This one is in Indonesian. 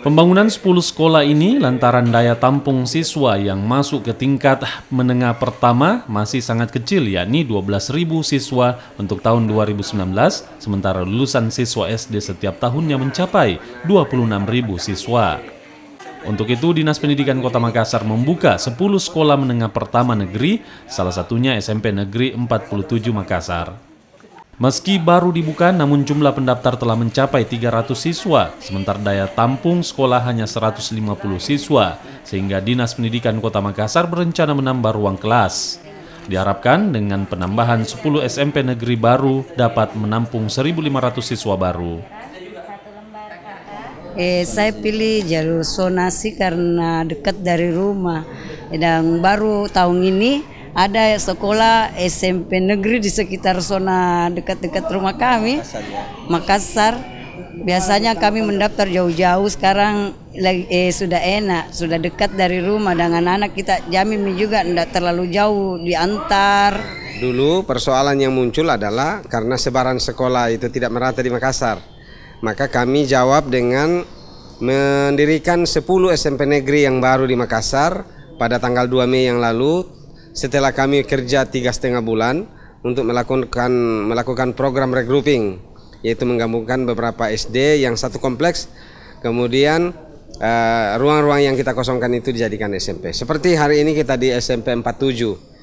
Pembangunan 10 sekolah ini lantaran daya tampung siswa yang masuk ke tingkat menengah pertama masih sangat kecil, yakni 12.000 siswa untuk tahun 2019, sementara lulusan siswa SD setiap tahunnya mencapai 26.000 siswa. Untuk itu, Dinas Pendidikan Kota Makassar membuka 10 sekolah menengah pertama negeri, salah satunya SMP Negeri 47 Makassar. Meski baru dibuka, namun jumlah pendaftar telah mencapai 300 siswa, sementara daya tampung sekolah hanya 150 siswa, sehingga Dinas Pendidikan Kota Makassar berencana menambah ruang kelas. Diharapkan dengan penambahan 10 SMP negeri baru dapat menampung 1.500 siswa baru. Saya pilih jalur zonasi karena dekat dari rumah. Dan baru tahun ini ada sekolah SMP negeri di sekitar zona dekat-dekat rumah kami, Makassar. Biasanya kami mendaftar jauh-jauh, sekarang sudah enak, sudah dekat dari rumah dengan anak kita, jamin juga tidak terlalu jauh diantar. Dulu persoalan yang muncul adalah karena sebaran sekolah itu tidak merata di Makassar. Maka kami jawab dengan mendirikan 10 SMP negeri yang baru di Makassar pada tanggal 2 Mei yang lalu. Setelah kami kerja 3,5 bulan untuk melakukan program regrouping, yaitu menggabungkan beberapa SD yang satu kompleks, kemudian ruang-ruang yang kita kosongkan itu dijadikan SMP. Seperti hari ini kita di SMP 47.